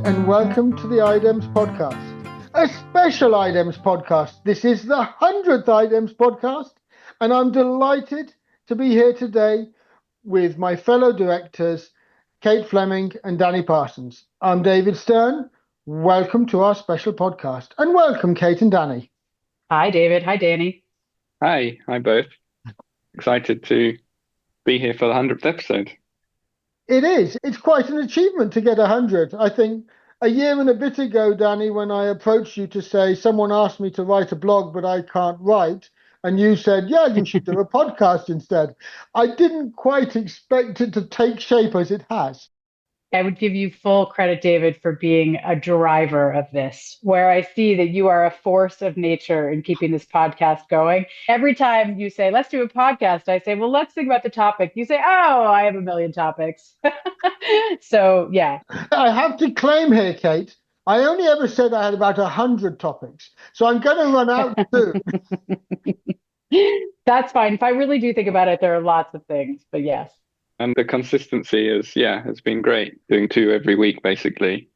and welcome to the IDEMS Podcast, a special IDEMS podcast. This is the 100th IDEMS Podcast, and I'm delighted to be here today with my fellow directors, Kate Fleming and Danny Parsons. I'm David Stern. Welcome to our special podcast, and welcome, Kate and Danny. Hi, David. Hi, Danny. Hi both. Excited to be here for the 100th episode. It is. It's quite an achievement to get 100. I think a year and a bit ago, Danny, when I approached you to say, someone asked me to write a blog, but I can't write. And you said, yeah, you should do a podcast instead. I didn't quite expect it to take shape as it has. I would give you full credit, David, for being a driver of this, where I see that you are a force of nature in keeping this podcast going. Every time you say, let's do a podcast, I say, well, let's think about the topic. You say, oh, I have a million topics. So, yeah. I have to claim here, Kate, I only ever said I had about 100 topics. So I'm going to run out soon. That's fine. If I really do think about it, there are lots of things, but yes. And the consistency has been great, doing 2 every week, basically,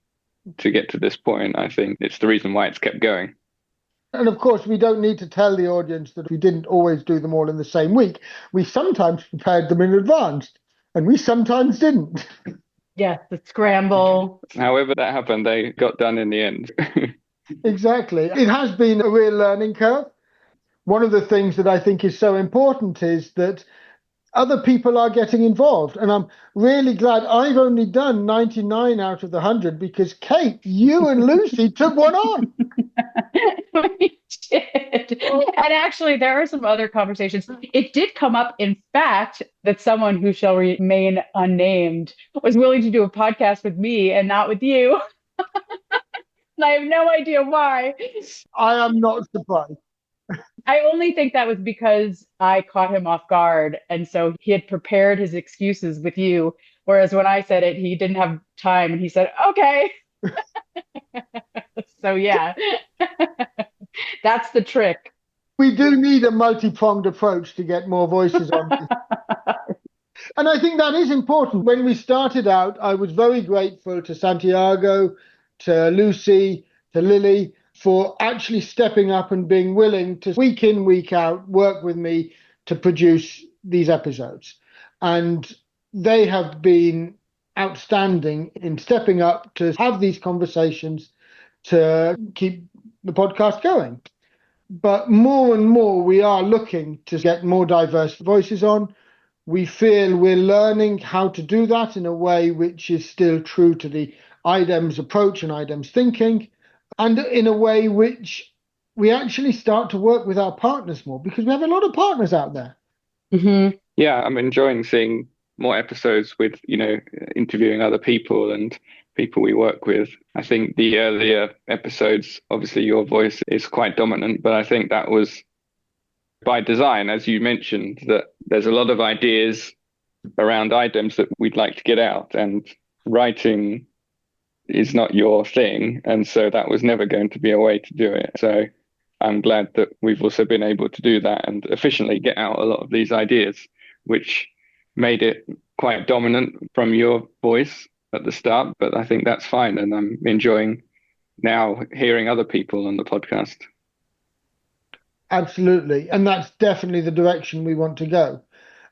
to get to this point. I think it's the reason why it's kept going. And of course, we don't need to tell the audience that we didn't always do them all in the same week. We sometimes prepared them in advance, and we sometimes didn't. Yes, the scramble. However that happened, they got done in the end. Exactly. It has been a real learning curve. One of the things that I think is so important is that other people are getting involved. And I'm really glad I've only done 99 out of the 100 because, Kate, you and Lucy took one on. We did. And actually, there are some other conversations. It did come up, in fact, that someone who shall remain unnamed was willing to do a podcast with me and not with you. And I have no idea why. I am not surprised. I only think that was because I caught him off guard. And so he had prepared his excuses with you. Whereas when I said it, he didn't have time and he said, okay. So, yeah, that's the trick. We do need a multi-pronged approach to get more voices on. And I think that is important. When we started out, I was very grateful to Santiago, to Lucy, to Lily, for actually stepping up and being willing to week in, week out, work with me to produce these episodes. And they have been outstanding in stepping up to have these conversations to keep the podcast going. But more and more, we are looking to get more diverse voices on. We feel we're learning how to do that in a way which is still true to the IDEMS approach and IDEMS thinking, and in a way which we actually start to work with our partners more, because we have a lot of partners out there. Mm-hmm. Yeah, I'm enjoying seeing more episodes with, interviewing other people and people we work with. I think the earlier episodes, obviously your voice is quite dominant, but I think that was by design, as you mentioned, that there's a lot of ideas around IDEMS that we'd like to get out, and writing is not your thing, and so that was never going to be a way to do it. So I'm glad that we've also been able to do that and efficiently get out a lot of these ideas, which made it quite dominant from your voice at the start, but I think that's fine, and I'm enjoying now hearing other people on the podcast. Absolutely, and that's definitely the direction we want to go.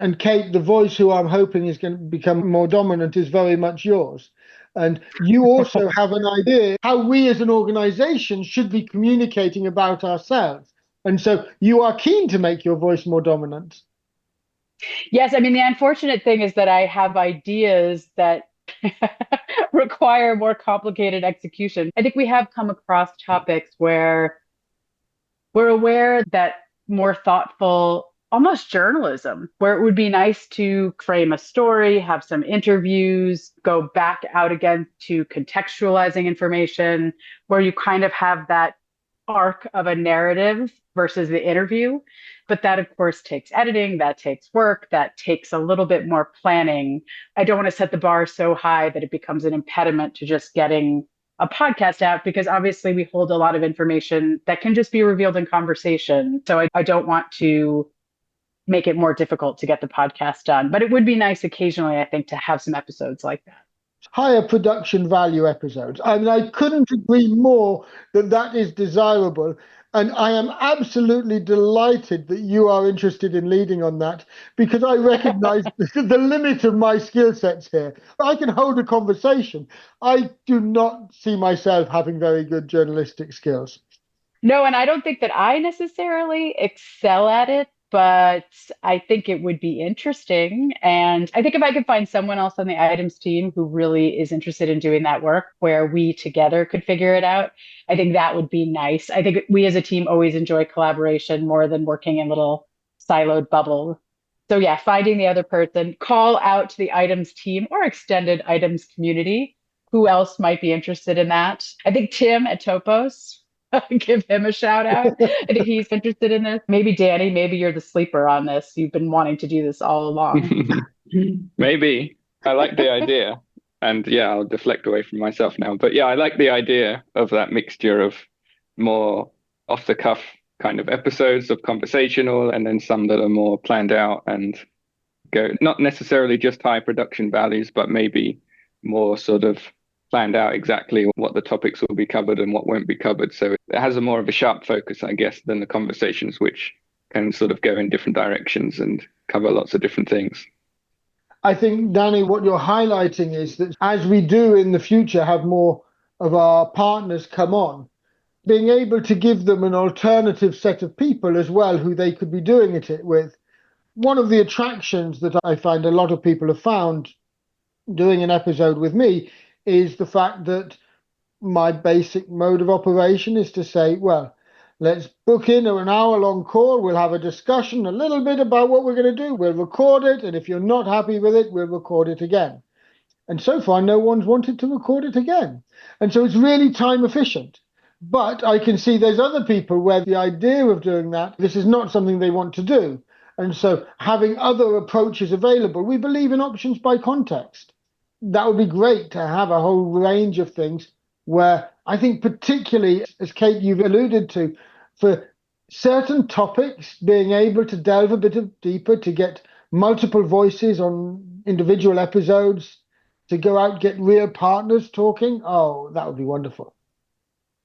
And Kate, the voice who I'm hoping is going to become more dominant is very much yours. And you also have an idea how we as an organization should be communicating about ourselves. And so you are keen to make your voice more dominant. Yes, I mean, the unfortunate thing is that I have ideas that require more complicated execution. I think we have come across topics where we're aware that more thoughtful, almost journalism, where it would be nice to frame a story, have some interviews, go back out again to contextualizing information, where you kind of have that arc of a narrative versus the interview. But that, of course, takes editing, that takes work, that takes a little bit more planning. I don't want to set the bar so high that it becomes an impediment to just getting a podcast out, because obviously we hold a lot of information that can just be revealed in conversation. So I don't want to make it more difficult to get the podcast done. But it would be nice occasionally, I think, to have some episodes like that. higher production value episodes. I mean, I couldn't agree more that that is desirable. And I am absolutely delighted that you are interested in leading on that because I recognize the limit of my skill sets here. I can hold a conversation. I do not see myself having very good journalistic skills. No, and I don't think that I necessarily excel at it, but I think it would be interesting. And I think if I could find someone else on the items team who really is interested in doing that work where we together could figure it out, I think that would be nice. I think we as a team always enjoy collaboration more than working in little siloed bubbles. So yeah, finding the other person, call out to the items team or extended items community. Who else might be interested in that? I think Tim at Topos. Give him a shout out. I think he's interested in this. Maybe Danny, maybe you're the sleeper on this. You've been wanting to do this all along. Maybe. I like the idea. And yeah, I'll deflect away from myself now. But yeah, I like the idea of that mixture of more off the cuff kind of episodes of conversational and then some that are more planned out and go not necessarily just high production values, but maybe more sort of planned out exactly what the topics will be covered and what won't be covered. So it has a more of a sharp focus, I guess, than the conversations, which can sort of go in different directions and cover lots of different things. I think, Danny, what you're highlighting is that as we do in the future have more of our partners come on, being able to give them an alternative set of people as well who they could be doing it with. One of the attractions that I find a lot of people have found doing an episode with me is the fact that my basic mode of operation is to say, well, let's book in an hour-long call. We'll have a discussion a little bit about what we're going to do. We'll record it. And if you're not happy with it, we'll record it again. And so far, no one's wanted to record it again. And so it's really time efficient. But I can see there's other people where the idea of doing that, this is not something they want to do. And so having other approaches available, we believe in options by context. That would be great to have a whole range of things where I think particularly, as Kate, you've alluded to, for certain topics, being able to delve a bit deeper, to get multiple voices on individual episodes, to go out, get real partners talking. Oh, that would be wonderful.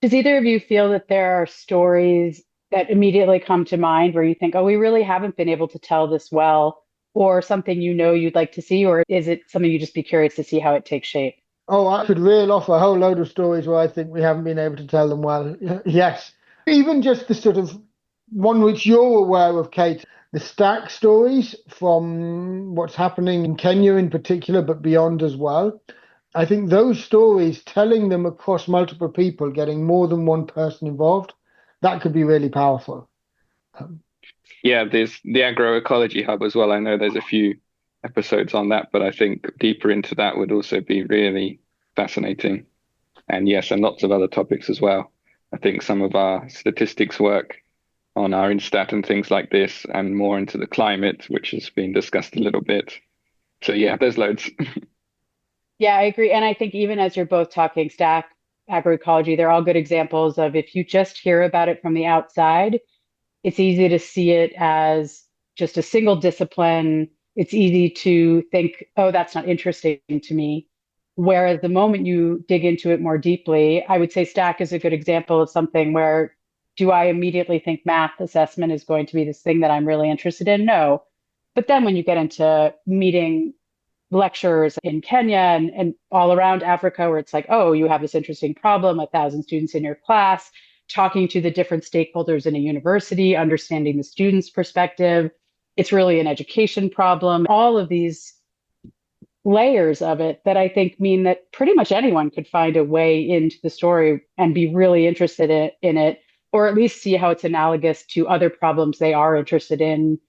Does either of you feel that there are stories that immediately come to mind where you think, oh, we really haven't been able to tell this well, or something you'd like to see, or is it something you just be curious to see how it takes shape? Oh, I could reel off a whole load of stories where I think we haven't been able to tell them well. Yes. Even just the sort of one which you're aware of, Kate, the stack stories from what's happening in Kenya in particular, but beyond as well. I think those stories, telling them across multiple people, getting more than one person involved, that could be really powerful. Yeah, there's the agroecology hub as well. I know there's a few episodes on that, but I think deeper into that would also be really fascinating. And yes, and lots of other topics as well. I think some of our statistics work on our Instat and things like this, and more into the climate, which has been discussed a little bit. So yeah, there's loads. Yeah, I agree. And I think even as you're both talking stack, agroecology, they're all good examples of if you just hear about it from the outside, it's easy to see it as just a single discipline. It's easy to think, oh, that's not interesting to me. Whereas the moment you dig into it more deeply, I would say stack is a good example of something where do I immediately think math assessment is going to be this thing that I'm really interested in? No. But then when you get into meeting lecturers in Kenya and all around Africa, where it's like, oh, you have this interesting problem, 1,000 students in your class, talking to the different stakeholders in a university, understanding the student's perspective. It's really an education problem. All of these layers of it that I think mean that pretty much anyone could find a way into the story and be really interested in it, or at least see how it's analogous to other problems they are interested in.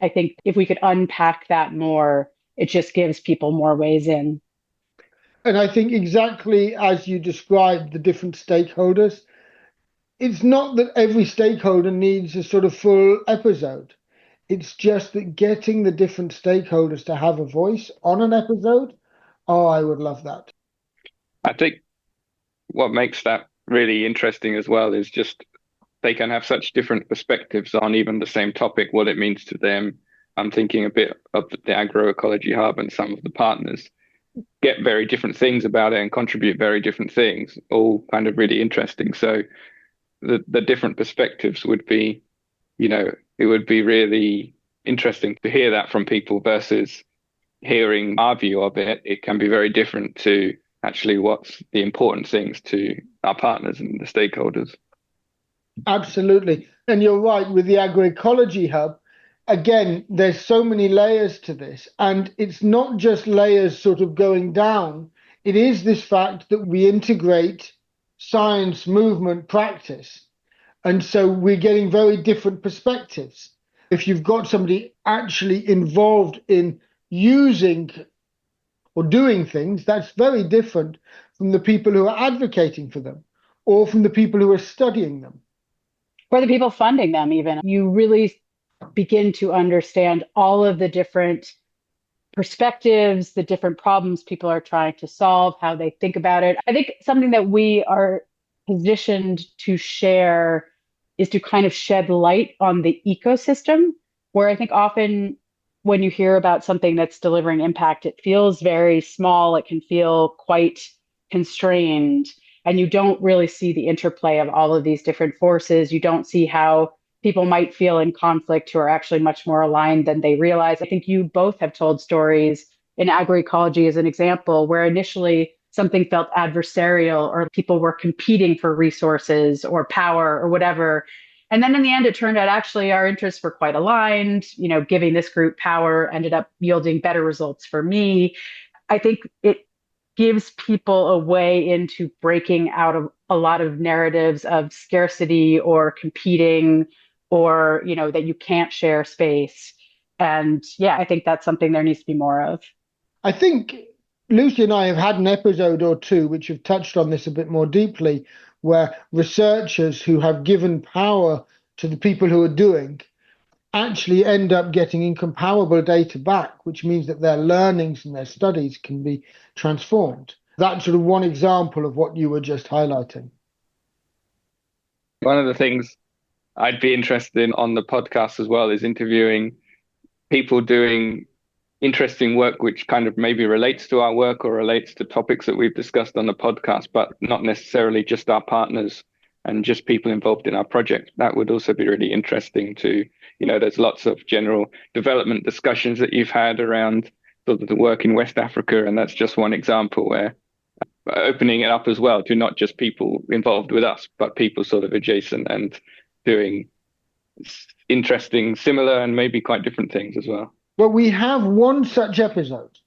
I think if we could unpack that more, it just gives people more ways in. And I think exactly as you described the different stakeholders, it's not that every stakeholder needs a sort of full episode. It's just that getting the different stakeholders to have a voice on an episode, oh, I would love that. I think what makes that really interesting as well is just they can have such different perspectives on even the same topic, what it means to them. I'm thinking a bit of the agroecology hub and some of the partners. get very different things about it and contribute very different things, all kind of really interesting. So the different perspectives would be, it would be really interesting to hear that from people versus hearing our view of it. It can be very different to actually what's the important things to our partners and the stakeholders. Absolutely. And you're right, with the agroecology hub, again, there's so many layers to this. And it's not just layers sort of going down. It is this fact that we integrate science, movement, practice. And so we're getting very different perspectives. If you've got somebody actually involved in using or doing things, that's very different from the people who are advocating for them or from the people who are studying them. Or the people funding them, even. You really begin to understand all of the different perspectives, the different problems people are trying to solve, how they think about it. I think something that we are positioned to share is to kind of shed light on the ecosystem, where I think often when you hear about something that's delivering impact, it feels very small. It can feel quite constrained, and you don't really see the interplay of all of these different forces. You don't see how people might feel in conflict who are actually much more aligned than they realize. I think you both have told stories in agroecology as an example, where initially something felt adversarial or people were competing for resources or power or whatever. And then in the end, it turned out actually our interests were quite aligned. Giving this group power ended up yielding better results for me. I think it gives people a way into breaking out of a lot of narratives of scarcity or competing or, that you can't share space. And yeah, I think that's something there needs to be more of. I think Lucy and I have had an episode or two which have touched on this a bit more deeply, where researchers who have given power to the people who are doing actually end up getting incomparable data back, which means that their learnings and their studies can be transformed. That's sort of one example of what you were just highlighting. One of the things I'd be interested in on the podcast as well is interviewing people doing interesting work which kind of maybe relates to our work or relates to topics that we've discussed on the podcast, but not necessarily just our partners and just people involved in our project. That would also be really interesting to, there's lots of general development discussions that you've had around sort of the work in West Africa, and that's just one example where opening it up as well to not just people involved with us, but people sort of adjacent and doing interesting, similar, and maybe quite different things as well. Well, we have one such episode,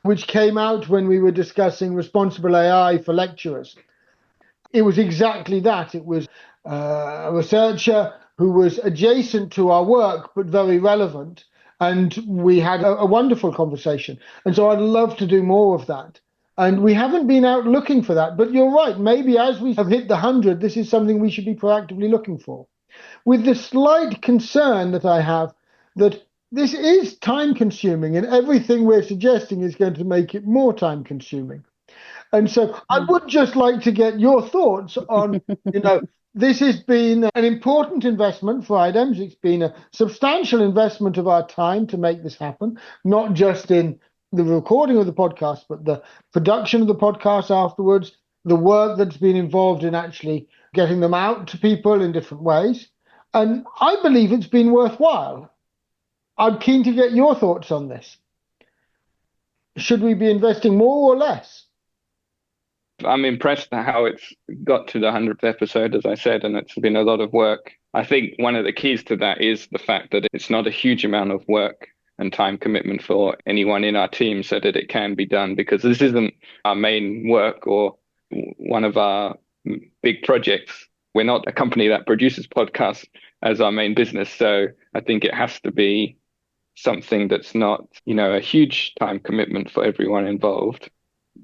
which came out when we were discussing responsible AI for lecturers. It was exactly that. It was a researcher who was adjacent to our work, but very relevant. And we had a wonderful conversation. And so I'd love to do more of that. And we haven't been out looking for that. But you're right. Maybe as we have hit the 100, this is something we should be proactively looking for. With the slight concern that I have that this is time consuming, and everything we're suggesting is going to make it more time consuming. And so I would just like to get your thoughts on, this has been an important investment for IDEMS. It's been a substantial investment of our time to make this happen, not just in the recording of the podcast, but the production of the podcast afterwards, the work that's been involved in actually getting them out to people in different ways. And I believe it's been worthwhile. I'm keen to get your thoughts on this. Should we be investing more or less? I'm impressed at how it's got to the 100th episode, as I said, and it's been a lot of work. I think one of the keys to that is the fact that it's not a huge amount of work and time commitment for anyone in our team so that it can be done, because this isn't our main work or one of our big projects. We're not a company that produces podcasts as our main business. So I think it has to be something that's not, a huge time commitment for everyone involved.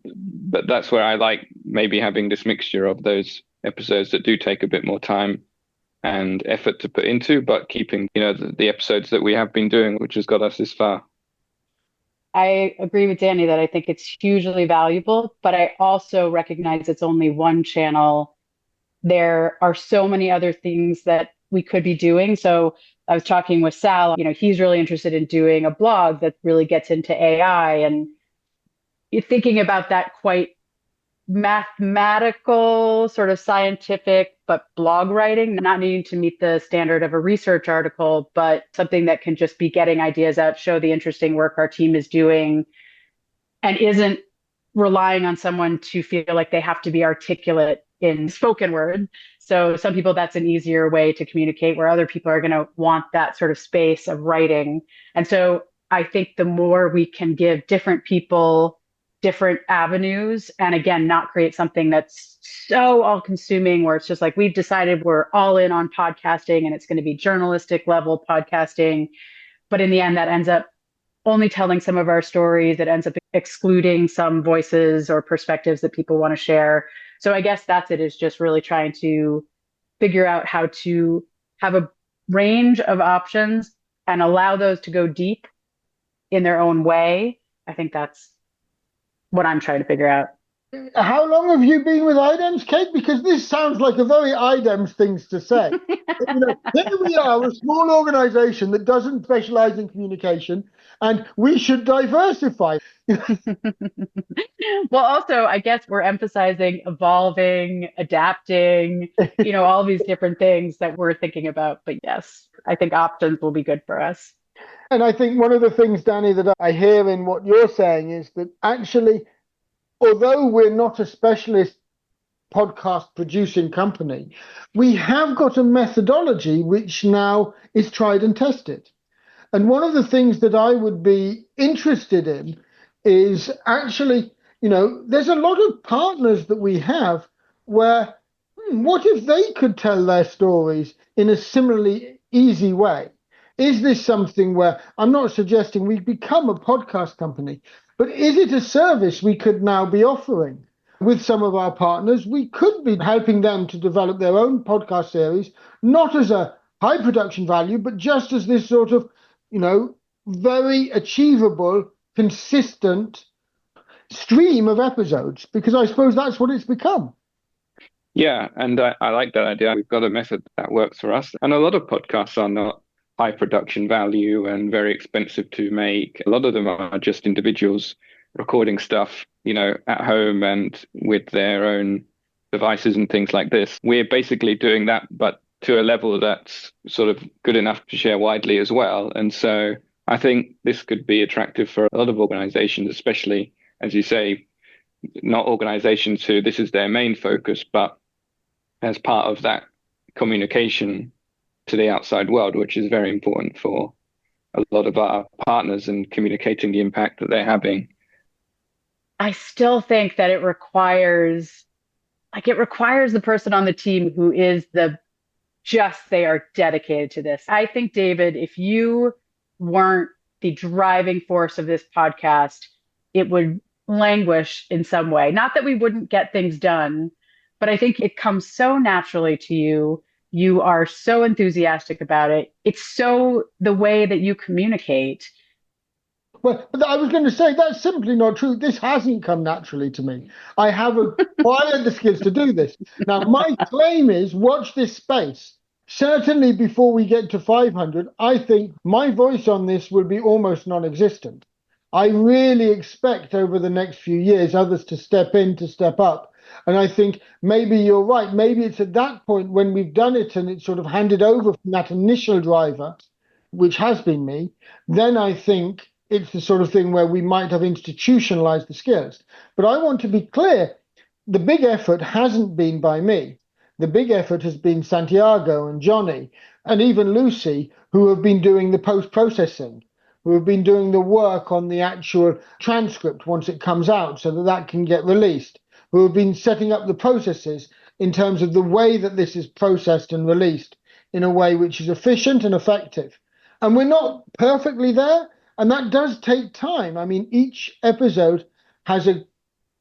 But that's where I like maybe having this mixture of those episodes that do take a bit more time and effort to put into, but keeping, the episodes that we have been doing, which has got us this far. I agree with Danny that I think it's hugely valuable, but I also recognize it's only one channel. There are so many other things that we could be doing. So I was talking with Sal, he's really interested in doing a blog that really gets into AI. And you're thinking about that quite mathematical, sort of scientific, but blog writing, not needing to meet the standard of a research article, but something that can just be getting ideas out, show the interesting work our team is doing, and isn't relying on someone to feel like they have to be articulate in spoken word. So some people, that's an easier way to communicate, where other people are going to want that sort of space of writing. And so I think the more we can give different people different avenues, and again, not create something that's so all consuming where it's just like, we've decided we're all in on podcasting and it's going to be journalistic level podcasting. But in the end, that ends up only telling some of our stories. It ends up excluding some voices or perspectives that people want to share. So I guess that's it, is just really trying to figure out how to have a range of options and allow those to go deep in their own way. I think that's what I'm trying to figure out. How long have you been with IDEMS, Kate? Because this sounds like a very IDEMS things to say. Here we are, a small organization that doesn't specialize in communication, and we should diversify. Well, also, I guess we're emphasizing evolving, adapting, all these different things that we're thinking about. But yes, I think options will be good for us. And I think one of the things, Danny, that I hear in what you're saying is that actually, although we're not a specialist podcast producing company, we have got a methodology which now is tried and tested. And one of the things that I would be interested in is actually, there's a lot of partners that we have where, what if they could tell their stories in a similarly easy way? Is this something where, I'm not suggesting we become a podcast company, but is it a service we could now be offering with some of our partners? We could be helping them to develop their own podcast series, not as a high production value, but just as this sort of, very achievable, consistent stream of episodes, because I suppose that's what it's become. Yeah, and I like that idea. We've got a method that works for us. And a lot of podcasts are not high production value and very expensive to make. A lot of them are just individuals recording stuff, at home and with their own devices and things like this. We're basically doing that, but to a level that's sort of good enough to share widely as well. And so I think this could be attractive for a lot of organizations, especially, as you say, not organizations who this is their main focus, but as part of that communication to the outside world, which is very important for a lot of our partners and communicating the impact that they're having. I still think that it requires the person on the team who is they are dedicated to this. I think, David, if you weren't the driving force of this podcast, it would languish in some way. Not that we wouldn't get things done, but I think it comes so naturally to you. You are so enthusiastic about it. It's so the way that you communicate. Well, I was going to say that's simply not true. This hasn't come naturally to me. I have acquired the skills to do this. Now, my claim is watch this space. Certainly before we get to 500, I think my voice on this will be almost non-existent. I really expect over the next few years others to step in, to step up. And I think maybe you're right. Maybe it's at that point when we've done it and it's sort of handed over from that initial driver, which has been me, then I think it's the sort of thing where we might have institutionalized the skills. But I want to be clear, the big effort hasn't been by me. The big effort has been Santiago and Johnny and even Lucy, who have been doing the post-processing, who have been doing the work on the actual transcript once it comes out so that that can get released, who have been setting up the processes in terms of the way that this is processed and released in a way which is efficient and effective. And we're not perfectly there, and that does take time. I mean, each episode has a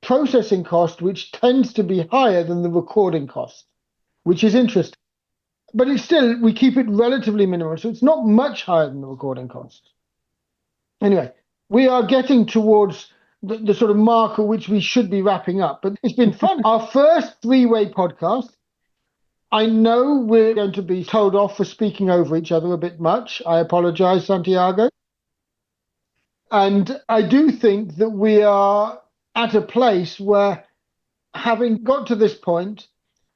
processing cost which tends to be higher than the recording cost, which is interesting. But it's still, we keep it relatively minimal, so it's not much higher than the recording cost. Anyway, we are getting towards the sort of marker which we should be wrapping up. But it's been fun. Our first three-way podcast. I know we're going to be told off for speaking over each other a bit much. I apologize, Santiago. And I do think that we are at a place where, having got to this point,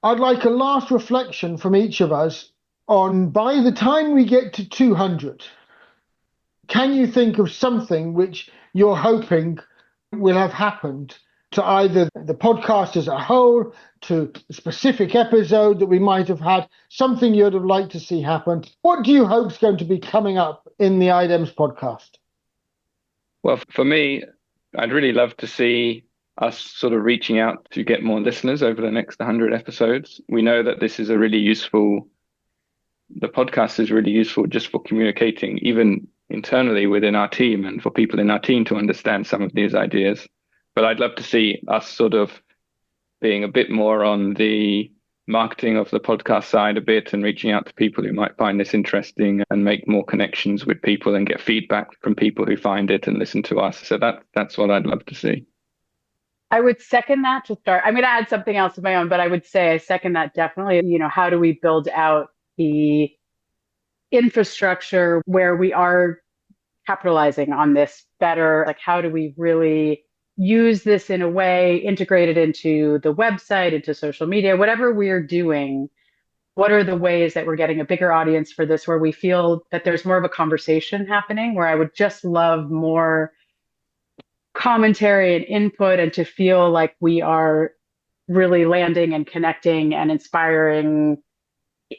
I'd like a last reflection from each of us on, by the time we get to 200, can you think of something which you're hoping will have happened to either the podcast as a whole, to a specific episode that we might have had, something you'd have liked to see happen? What do you hope is going to be coming up in the IDEMS podcast? Well, for me, I'd really love to see us sort of reaching out to get more listeners over the next 100 episodes. We know that this is the podcast is really useful just for communicating, even internally within our team, and for people in our team to understand some of these ideas. But I'd love to see us sort of being a bit more on the marketing of the podcast side a bit, and reaching out to people who might find this interesting, and make more connections with people and get feedback from people who find it and listen to us. So that's what I'd love to see. I would second that to start. I'm going to add something else of my own, but I would say I second that definitely. How do we build out the infrastructure where we are capitalizing on this better? Like, how do we really use this in a way, integrate it into the website, into social media, whatever we're doing? What are the ways that we're getting a bigger audience for this, where we feel that there's more of a conversation happening, where I would just love more commentary and input, and to feel like we are really landing and connecting and inspiring,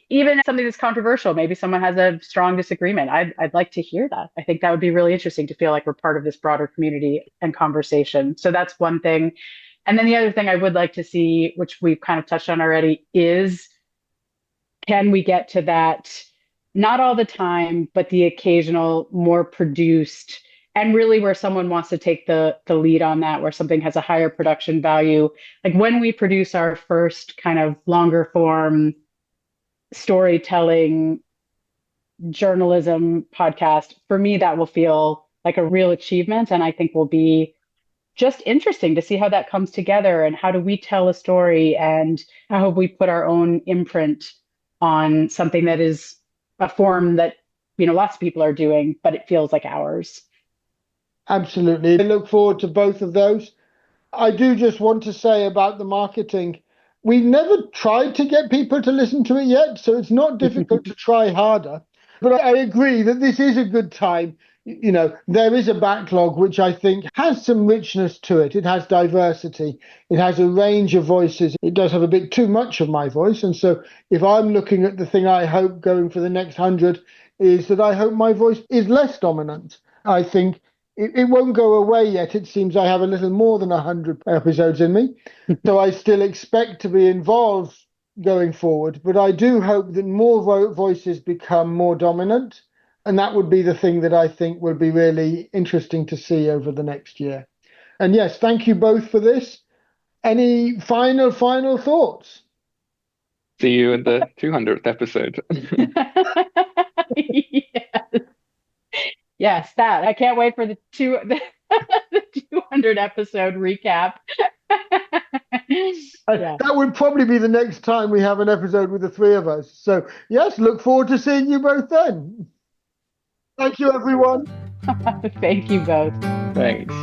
even something that's controversial. Maybe someone has a strong disagreement. I'd like to hear that. I think that would be really interesting, to feel like we're part of this broader community and conversation. So that's one thing. And then the other thing I would like to see, which we've kind of touched on already, is can we get to that, not all the time, but the occasional more produced, and really where someone wants to take the lead on that, where something has a higher production value. Like when we produce our first kind of longer form storytelling journalism podcast, for me, that will feel like a real achievement. And I think will be just interesting to see how that comes together, and how do we tell a story, and how we put our own imprint on something that is a form that, lots of people are doing, but it feels like ours. Absolutely. I look forward to both of those. I do just want to say about the marketing, we've never tried to get people to listen to it yet, so it's not difficult to try harder. But I agree that this is a good time. There is a backlog which I think has some richness to it. It has diversity. It has a range of voices. It does have a bit too much of my voice. And so if I'm looking at the thing I hope going for the next 100, is that I hope my voice is less dominant. I think it won't go away yet. It seems I have a little more than 100 episodes in me. So I still expect to be involved going forward. But I do hope that more voices become more dominant. And that would be the thing that I think would be really interesting to see over the next year. And yes, thank you both for this. Any final thoughts? See you in the 200th episode. Yes. Yes, that. I can't wait for the 200 episode recap. Yeah. That would probably be the next time we have an episode with the three of us. So yes, look forward to seeing you both then. Thank you, everyone. Thank you both. Thanks.